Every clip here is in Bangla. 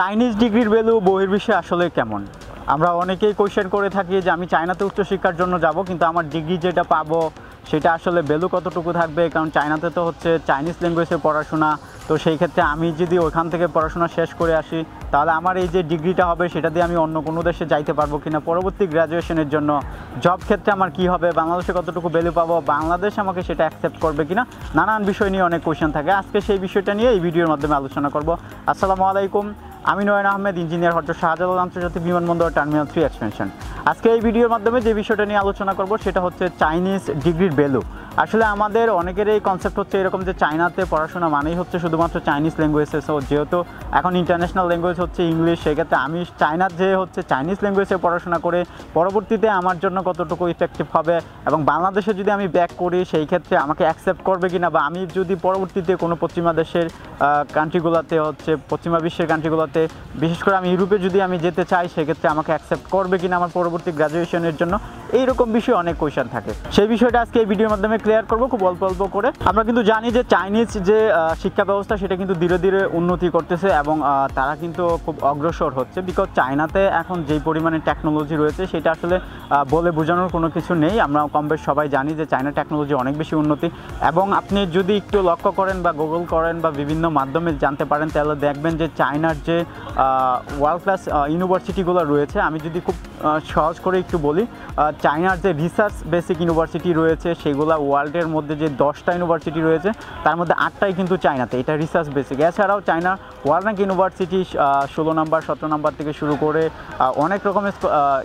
চাইনিজ ডিগ্রির ভ্যালু বহির্বিশ্বে আসলে কেমন? আমরা অনেকেই কোয়েশ্চেন করে থাকি যে আমি চায়নাতে উচ্চশিক্ষার জন্য যাব, কিন্তু আমার ডিগ্রি যেটা পাবো সেটা আসলে ভ্যালু কতটুকু থাকবে? কারণ চায়নাতে তো হচ্ছে চাইনিজ ল্যাঙ্গুয়েজে পড়াশোনা। তো সেই ক্ষেত্রে আমি যদি ওইখান থেকে পড়াশোনা শেষ করে আসি, তাহলে আমার এই যে ডিগ্রিটা হবে সেটা দিয়ে আমি অন্য কোনো দেশে যাইতে পারবো কিনা, পরবর্তী গ্র্যাজুয়েশনের জন্য জব ক্ষেত্রে আমার কি হবে, বাংলাদেশে কতটুকু ভ্যালু পাবো, বাংলাদেশ আমাকে সেটা অ্যাকসেপ্ট করবে কিনা, নানান বিষয় নিয়ে অনেক কোয়েশ্চেন থাকে। আজকে সেই বিষয়টা নিয়ে এই ভিডিওর মাধ্যমে আলোচনা করব। আসসালামু আলাইকুম, আমি নয়ন আহমেদ, ইঞ্জিনিয়ার, হজরত শাহজালাল আন্তর্জাতিক বিমানবন্দর টার্মিনাল 3 এক্সপেনশন। আজকে এই ভিডিওর মাধ্যমে যে বিষয়টা নিয়ে আলোচনা করব সেটা হচ্ছে চাইনিজ ডিগ্রির ভ্যালু। আসলে আমাদের অনেকের এই কনসেপ্ট হচ্ছে এরকম যে চায়নাতে পড়াশোনা মানেই হচ্ছে শুধুমাত্র চাইনিজ ল্যাঙ্গুয়েজে। সো যেহেতু এখন ইন্টারন্যাশনাল ল্যাঙ্গুয়েজ হচ্ছে ইংলিশ, সেক্ষেত্রে আমি চায়নার যে হচ্ছে চাইনিজ ল্যাঙ্গুয়েজে পড়াশোনা করে পরবর্তীতে আমার জন্য কতটুকু ইফেক্টিভ হবে, এবং বাংলাদেশে যদি আমি ব্যাক করি সেই ক্ষেত্রে আমাকে অ্যাকসেপ্ট করবে কিনা, বা আমি যদি পরবর্তীতে কোনো পশ্চিমা দেশের কান্ট্রিগুলোতে হচ্ছে পশ্চিমা বিশ্বের কান্ট্রিগুলোতে, বিশেষ করে আমি ইউরোপে যদি আমি যেতে চাই সেক্ষেত্রে আমাকে অ্যাকসেপ্ট করবে কিনা আমার পরবর্তী গ্র্যাজুয়েশনের জন্য, এইরকম বিষয়ে অনেক কোয়েশ্চেন থাকে। সেই বিষয়টা আজকে এই ভিডিওর মাধ্যমে ক্লিয়ার করবো খুব অল্প অল্প করে। আমরা কিন্তু জানি যে চাইনিজ যে শিক্ষা ব্যবস্থা সেটা কিন্তু ধীরে ধীরে উন্নতি করতেছে, এবং তারা কিন্তু খুব অগ্রসর হচ্ছে। বিকজ চায়নাতে এখন যেই পরিমাণে টেকনোলজি রয়েছে সেটা আসলে বলে বোঝানোর কোনো কিছু নেই। আমরা কম বেশ সবাই জানি যে চায়না টেকনোলজি অনেক বেশি উন্নতি, এবং আপনি যদি একটু লক্ষ্য করেন বা গুগল করেন বা বিভিন্ন মাধ্যমে জানতে পারেন, তাহলে দেখবেন যে চায়নার যে ওয়ার্ল্ড ক্লাস ইউনিভার্সিটিগুলো রয়েছে, আমি যদি খুব সহজ করে একটু বলি, চায়নার যে রিসার্চ বেসিক ইউনিভার্সিটি রয়েছে সেগুলো ওয়ার্ল্ডের মধ্যে যে 10টা ইউনিভার্সিটি রয়েছে তার মধ্যে 8টাই কিন্তু চায়নাতে, এটা রিসার্চ বেসিক। এছাড়াও চায়না ওয়ার্ল্ড র্যাঙ্ক ইউনিভার্সিটি 16 নম্বর 17 নম্বর থেকে শুরু করে অনেক রকমের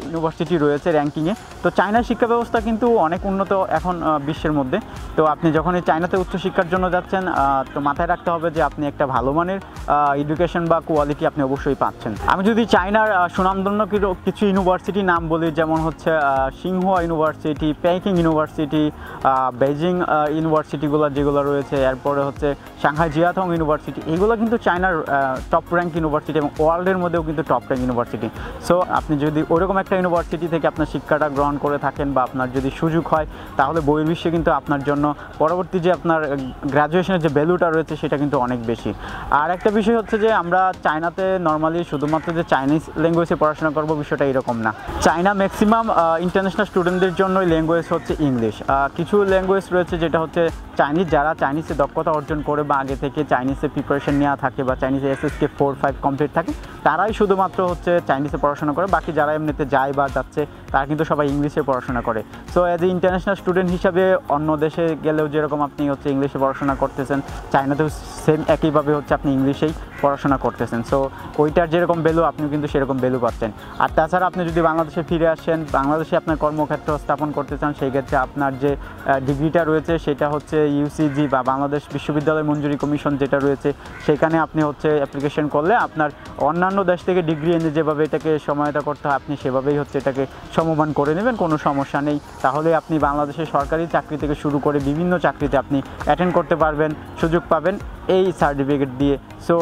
ইউনিভার্সিটি রয়েছে র্যাঙ্কিংয়ে। তো চায়নার শিক্ষা ব্যবস্থা কিন্তু অনেক উন্নত এখন বিশ্বের মধ্যে। তো আপনি যখন এই চায়নাতে উচ্চশিক্ষার জন্য যাচ্ছেন, তো মাথায় রাখতে হবে যে আপনি একটা ভালো মানের এডুকেশন বা কোয়ালিটি আপনি অবশ্যই পাচ্ছেন। আমি যদি চায়নার সুনামধন্য কিছু ইউনিভার্সিটির নাম বলি, যেমন হচ্ছে Tsinghua university, Peking university, Beijing ইউনিভার্সিটিগুলো যেগুলো রয়েছে, এরপরে হচ্ছে সাংহাই জিয়াথং ইউনিভার্সিটি, এগুলো কিন্তু চায়নার টপ র্যাঙ্ক ইউনিভার্সিটি এবং ওয়ার্ল্ডের মধ্যেও কিন্তু টপ র্যাঙ্ক ইউনিভার্সিটি। সো আপনি যদি ওরকম একটা ইউনিভার্সিটি থেকে আপনার শিক্ষাটা গ্রহণ করে থাকেন বা আপনার যদি সুযোগ হয়, তাহলে বহির্বিশ্বে কিন্তু আপনার জন্য পরবর্তী যে আপনার গ্র্যাজুয়েশনের যে ভ্যালুটা রয়েছে সেটা কিন্তু অনেক বেশি। আর একটা বিষয় হচ্ছে যে আমরা চায়নাতে নর্মালি শুধুমাত্র যে চাইনিজ ল্যাঙ্গুয়েজে পড়াশোনা করবো বিষয়টা এরকম না। চায়না ম্যাক্সিমাম ইন্টারন্যাশনাল স্টুডেন্টদের জন্যই ল্যাঙ্গুয়েজ হচ্ছে ইংলিশ। কিছু ল্যাঙ্গুয়েজ রয়েছে যেটা হচ্ছে চাইনিজ, যারা চাইনিজে দক্ষতা অর্জন করে বা আগে থেকে চাইনিজে প্রিপারেশন নেওয়া থাকে বা চাইনিজে SSK 4-5 কমপ্লিট থাকে, তারাই শুধুমাত্র হচ্ছে চাইনিজে পড়াশোনা করে। বাকি যারা এমনিতে যায় বা যাচ্ছে তারা কিন্তু সবাই ইংলিশে পড়াশোনা করে। So as a international student হিসাবে অন্য দেশে গেলেও যেরকম আপনি হচ্ছে ইংলিশে পড়াশোনা করতেছেন, চায়নাতেও সেম একইভাবে হচ্ছে আপনি ইংলিশেই পড়াশোনা করতেছেন। সো ওইটার যেরকম ভ্যালু আপনিও কিন্তু সেরকম ভ্যালু পাচ্ছেন। আর তাছাড়া আপনি যদি বাংলাদেশে ফিরে আসেন, বাংলাদেশে আপনার কর্মক্ষেত্র স্থাপন করতে চান, সেই ক্ষেত্রে আপনার যে ডিগ্রিটা রয়েছে সেটা হচ্ছে UCG বা বাংলাদেশ বিশ্ববিদ্যালয় মঞ্জুরি কমিশন যেটা রয়েছে, সেখানে আপনি হচ্ছে অ্যাপ্লিকেশন করলে আপনার অন্যান্য দেশ থেকে ডিগ্রি এনে যেভাবে এটাকে সহায়তা করতে হয় আপনি সেভাবেই হচ্ছে এটাকে সমমান করে নেবেন, কোনো সমস্যা নেই। তাহলে আপনি বাংলাদেশের সরকারি চাকরি থেকে শুরু করে বিভিন্ন চাকরিতে আপনি অ্যাটেন্ড করতে পারবেন, সুযোগ পাবেন এই সার্টিফিকেট দিয়ে। সো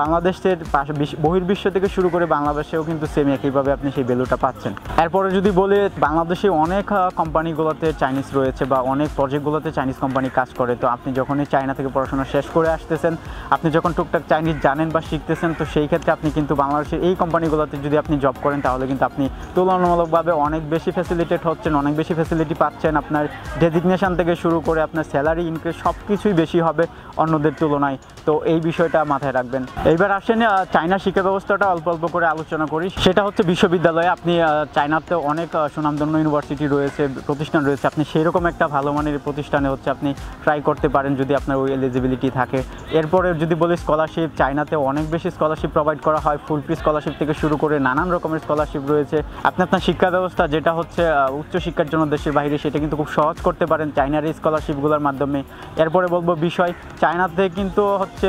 বাংলাদেশের পাশে বহির্বিশ্ব থেকে শুরু করে বাংলাদেশেও কিন্তু সেম একইভাবে আপনি সেই ভ্যালুটা পাচ্ছেন। এরপরে যদি বলে, বাংলাদেশে অনেক কোম্পানিগুলোতে চাইনিজ রয়েছে বা অনেক প্রজেক্টগুলোতে চাইনিজ কোম্পানি কাজ করে। তো আপনি যখনই চায়না থেকে পড়াশোনা শেষ করে আসতেছেন, আপনি যখন টুকটাক চাইনিজ জানেন বা শিখতেছেন, তো সেই ক্ষেত্রে আপনি কিন্তু বাংলাদেশের এই কোম্পানিগুলোতে যদি আপনি জব করেন তাহলে কিন্তু আপনি তুলনামূলকভাবে অনেক বেশি ফ্যাসিলিটেড হচ্ছেন, অনেক বেশি ফ্যাসিলিটি পাচ্ছেন। আপনার ডেজিগনেশন থেকে শুরু করে আপনার স্যালারি ইনক্রিজ সব কিছুই বেশি হবে অন্যদের তুলনায়। তো এই বিষয়টা মাথায় রাখবেন। এইবার আসেন চায়নার শিক্ষা ব্যবস্থাটা অল্প অল্প করে আলোচনা করি। সেটা হচ্ছে বিশ্ববিদ্যালয়ে আপনি চায়নাতে অনেক সুনামধন্য ইউনিভার্সিটি রয়েছে, প্রতিষ্ঠান রয়েছে, আপনি সেরকম একটা ভালো মানের প্রতিষ্ঠানে হচ্ছে আপনি ট্রাই করতে পারেন যদি আপনার ওই এলিজিবিলিটি থাকে। এরপরে যদি বলি স্কলারশিপ, চায়নাতে অনেক বেশি স্কলারশিপ প্রোভাইড করা হয়, ফুল ফি স্কলারশিপ থেকে শুরু করে নানান রকমের স্কলারশিপ রয়েছে। আপনি আপনার শিক্ষা ব্যবস্থা যেটা হচ্ছে উচ্চশিক্ষার জন্য দেশের বাইরে, সেটা কিন্তু খুব সহজ করতে পারেন চায়নার এই স্কলারশিপগুলোর মাধ্যমে। এরপরে বলবো বিষয়, চায়নাতে কিন্তু হচ্ছে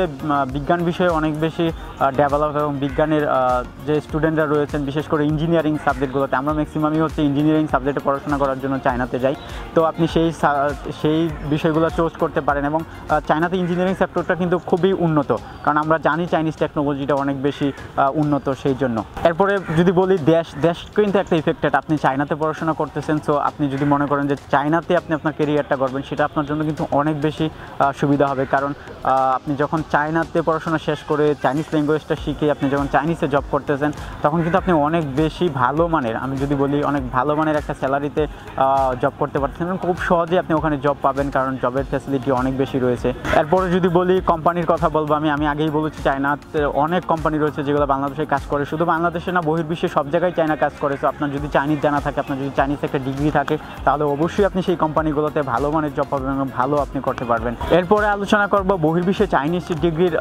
বিজ্ঞান বিষয়ে অনেক বেশি ডেভেলপ, এবং বিজ্ঞানের যে স্টুডেন্টরা রয়েছেন বিশেষ করে ইঞ্জিনিয়ারিং সাবজেক্টগুলোতে, আমরা ম্যাক্সিমামই হচ্ছে ইঞ্জিনিয়ারিং সাবজেক্টে পড়াশোনা করার জন্য চায়নাতে যাই। তো আপনি সেই সেই বিষয়গুলো চুজ করতে পারেন। এবং চায়নাতে ইঞ্জিনিয়ারিং সেক্টরটা কিন্তু খুবই উন্নত, কারণ আমরা জানি চাইনিজ টেকনোলজিটা অনেক বেশি উন্নত, সেই জন্য। এরপরে যদি বলি দেশ কিন্তু একটা ইফেক্টেড। আপনি চায়নাতে পড়াশোনা করতেছেন, সো আপনি যদি মনে করেন যে চায়নাতে আপনি আপনার কেরিয়ারটা করবেন, সেটা আপনার জন্য কিন্তু অনেক বেশি সুবিধা হবে। কারণ আপনি যখন চায়নাতে পড়াশোনা শেষ করে চাইনিজ ল্যাঙ্গুয়েজটা শিখে আপনি যখন চাইনিজে জব করতেছেন, তখন কিন্তু আপনি অনেক বেশি ভালো মানের, আমি যদি বলি অনেক ভালো মানের একটা স্যালারিতে জব করতে পারতেছেন। খুব সহজেই আপনি ওখানে জব পাবেন, কারণ জবের ফ্যাসিলিটি অনেক বেশি রয়েছে। এরপরে যদি বলি কোম্পানির কথা বলবো, আমি আগেই বলেছি চায়নাতে অনেক কোম্পানি রয়েছে যেগুলো বাংলাদেশে কাজ করে। শুধু বাংলাদেশে না, বহির্বিশ্বে সব জায়গায় চায়না কাজ করে। তো আপনার যদি চাইনিজ জানা থাকে, আপনার যদি চাইনিজ একটা ডিগ্রি থাকে, তাহলে অবশ্যই আপনি সেই কোম্পানিগুলোতে ভালো মানের জব পাবেন এবং ভালো আপনি করতে পারবেন। এরপরে আলোচনা করব বহির্বিশ্বে চাইনিজ ডিগ্রির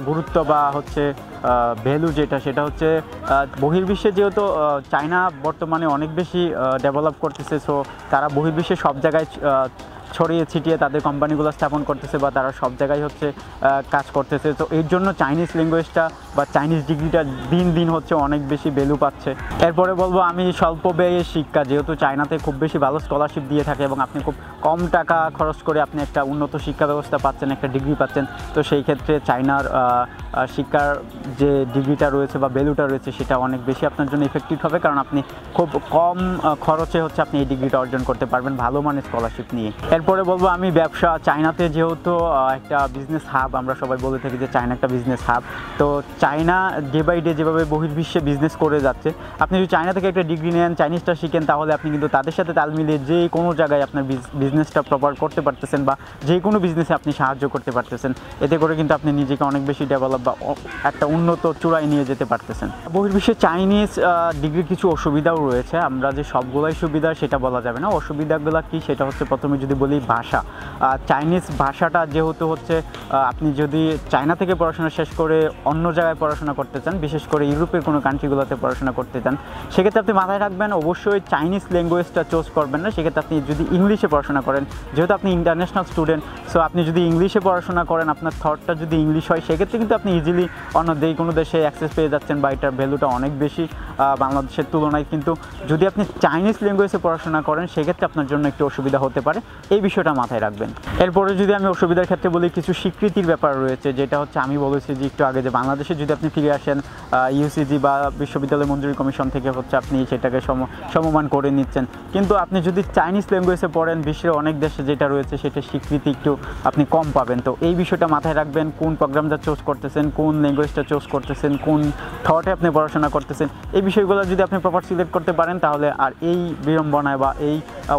গুরুত্ব বা হচ্ছে ভ্যালু যেটা, সেটা হচ্ছে বহির্বিশ্বে যেহেতু চায়না বর্তমানে অনেক বেশি ডেভেলপ করতেছে, সো তারা বহির্বিশ্বে সব জায়গায় ছড়িয়ে ছিটিয়ে তাদের কোম্পানিগুলো স্থাপন করতেছে বা তারা সব জায়গায় হচ্ছে কাজ করতেছে। তো এর জন্য চাইনিজ ল্যাঙ্গুয়েজটা বা চাইনিজ ডিগ্রিটা দিন দিন হচ্ছে অনেক বেশি ভ্যালু পাচ্ছে। এরপরে বলবো আমি স্বল্প ব্যয়ের শিক্ষা, যেহেতু চায়নাতে খুব বেশি ভালো স্কলারশিপ দিয়ে থাকে এবং আপনি খুব কম টাকা খরচ করে আপনি একটা উন্নত শিক্ষা ব্যবস্থা পাচ্ছেন, একটা ডিগ্রি পাচ্ছেন। তো সেই ক্ষেত্রে চায়নার শিক্ষার যে ডিগ্রিটা রয়েছে বা ভ্যালুটা রয়েছে, সেটা অনেক বেশি আপনার জন্য ইফেক্টিভ হবে, কারণ আপনি খুব কম খরচে হচ্ছে আপনি এই ডিগ্রিটা অর্জন করতে পারবেন ভালো মানের স্কলারশিপ নিয়ে। এরপরে বলবো আমি ব্যবসা। চায়নাতে যেহেতু একটা বিজনেস হাব, আমরা সবাই বলে থাকি যে চায়না একটা বিজনেস হাব। তো চায়না ডে বাই ডে যেভাবে বহির্বিশ্বে বিজনেস করে যাচ্ছে, আপনি যদি চায়না থেকে একটা ডিগ্রি নেন, চাইনিজটা শিখেন, তাহলে আপনি কিন্তু তাদের সাথে তাল মিলিয়ে যে কোনো জায়গায় আপনার বিজনেসটা প্রপার করতে পারতেছেন বা যে কোনো বিজনেসে আপনি সাহায্য করতে পারতেছেন। এতে করে কিন্তু আপনি নিজেকে অনেক বেশি ডেভেলপ বা একটা উন্নত চূড়ায় নিয়ে যেতে পারতেছেন। বহির্বিশ্বে চাইনিজ ডিগ্রির কিছু অসুবিধাও রয়েছে। আমরা যে সবগুলাই সুবিধা সেটা বলা যাবে না। অসুবিধাগুলো কী, সেটা হচ্ছে প্রথমে যদি বলি ভাষা। চাইনিজ ভাষাটা যেহেতু হচ্ছে আপনি যদি চায়না থেকে পড়াশোনা শেষ করে অন্য জায়গায় পড়াশোনা করতে চান, বিশেষ করে ইউরোপের কোনো কান্ট্রিগুলোতে পড়াশোনা করতে চান, সেক্ষেত্রে আপনি মাথায় রাখবেন অবশ্যই চাইনিজ ল্যাঙ্গুয়েজটা চুজ করবেন না। সেক্ষেত্রে আপনি যদি ইংলিশে পড়াশোনা করেন, যেহেতু আপনি ইন্টারন্যাশনাল স্টুডেন্ট, সো আপনি যদি ইংলিশে পড়াশোনা করেন, আপনার থটটা যদি ইংলিশ হয়, সেক্ষেত্রে কিন্তু আপনি ইজিলি অন্য কোনো দেশে অ্যাক্সেস পেয়ে যাচ্ছেন বা এটার ভ্যালুটা অনেক বেশি বাংলাদেশের তুলনায়। কিন্তু যদি আপনি চাইনিজ ল্যাঙ্গুয়েজে পড়াশোনা করেন, সেক্ষেত্রে আপনার জন্য একটু অসুবিধা হতে পারে, এই বিষয়টা মাথায় রাখবেন। এরপরে যদি আমি অসুবিধার ক্ষেত্রে বলি, কিছু স্বীকৃতির ব্যাপার রয়েছে, যেটা হচ্ছে আমি বলেছি যে একটু আগে, যে বাংলাদেশে যদি আপনি ফিরে আসেন, ইউসিজি বা বিশ্ববিদ্যালয় মঞ্জুরি কমিশন থেকে হচ্ছে আপনি সেটাকে সমমান করে নিচ্ছেন। কিন্তু আপনি যদি চাইনিজ ল্যাঙ্গুয়েজে পড়েন, বিশ্বের অনেক দেশে যেটা রয়েছে সেটা স্বীকৃতি একটু আপনি কম পাবেন। তো এই বিষয়টা মাথায় রাখবেন, কোন প্রোগ্রামটা চুজ করতেছেন, কোন ল্যাঙ্গুয়েজটা চুজ করতেছেন, কোন থটে আপনি পড়াশোনা করতেছেন, এই বিষয়গুলো যদি আপনি প্রপার সিলেক্ট করতে পারেন, তাহলে আর এই বিড়ম্বনায় বা এই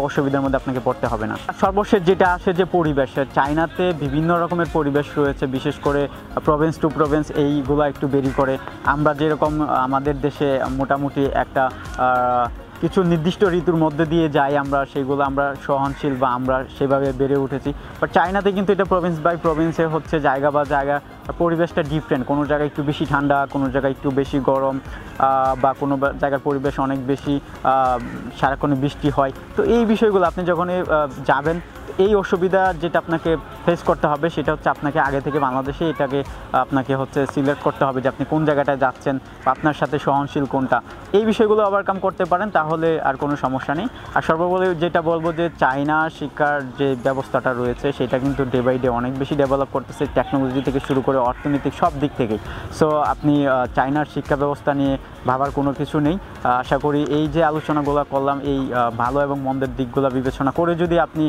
অসুবিধার মধ্যে আপনাকে পড়তে হবে না। সর্বশেষ যেটা আসে যে পরিবেশ, চায়নাতে বিভিন্ন রকমের পরিবেশ রয়েছে, বিশেষ করে প্রভিন্স টু প্রভিন্স এইগুলো একটু বেরি করে। আমরা যেরকম আমাদের দেশে মোটামুটি একটা কিছু নির্দিষ্ট ঋতুর মধ্যে দিয়ে যাই, আমরা সেগুলো আমরা সহনশীল বা আমরা সেভাবে বেড়ে উঠেছি। বাট চায়নাতে কিন্তু এটা প্রভিন্স বাই প্রভিন্সে হচ্ছে জায়গা বা জায়গা পরিবেশটা ডিফারেন্ট। কোনো জায়গায় একটু বেশি ঠান্ডা, কোনো জায়গায় একটু বেশি গরম, বা কোনো জায়গার পরিবেশ অনেক বেশি সারাক্ষণে বৃষ্টি হয়। তো এই বিষয়গুলো আপনি যখন যাবেন, এই অসুবিধা যেটা আপনাকে ফেস করতে হবে, সেটা হচ্ছে আপনাকে আগে থেকে বাংলাদেশে এটাকে আপনাকে হচ্ছে সিলেক্ট করতে হবে যে আপনি কোন জায়গাটায় যাচ্ছেন বা আপনার সাথে সহনশীল কোনটা। এই বিষয়গুলো ওভারকাম করতে পারেন, তাহলে আর কোনো সমস্যা নেই। আর সর্বোপরি যেটা বলবো যে চায়না শিক্ষার যে ব্যবস্থাটা রয়েছে, সেটা কিন্তু ডে বাই ডে অনেক বেশি ডেভেলপ করতেছে, টেকনোলজি থেকে শুরু করে অর্থনৈতিক সব দিক থেকেই। সো আপনি চায়নার শিক্ষা ব্যবস্থা নিয়ে ভাবার কোনো কিছু নেই। আশা করি এই যে আলোচনাগুলো করলাম, এই ভালো এবং মন্দের দিকগুলো বিবেচনা করে যদি আপনি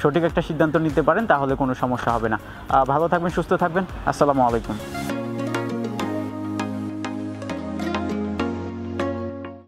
সঠিক একটা সিদ্ধান্ত নিতে পারেন, তাহলে কোনো সমস্যা হবে না। ভালো থাকবেন, সুস্থ থাকবেন। আসসালামু আলাইকুম।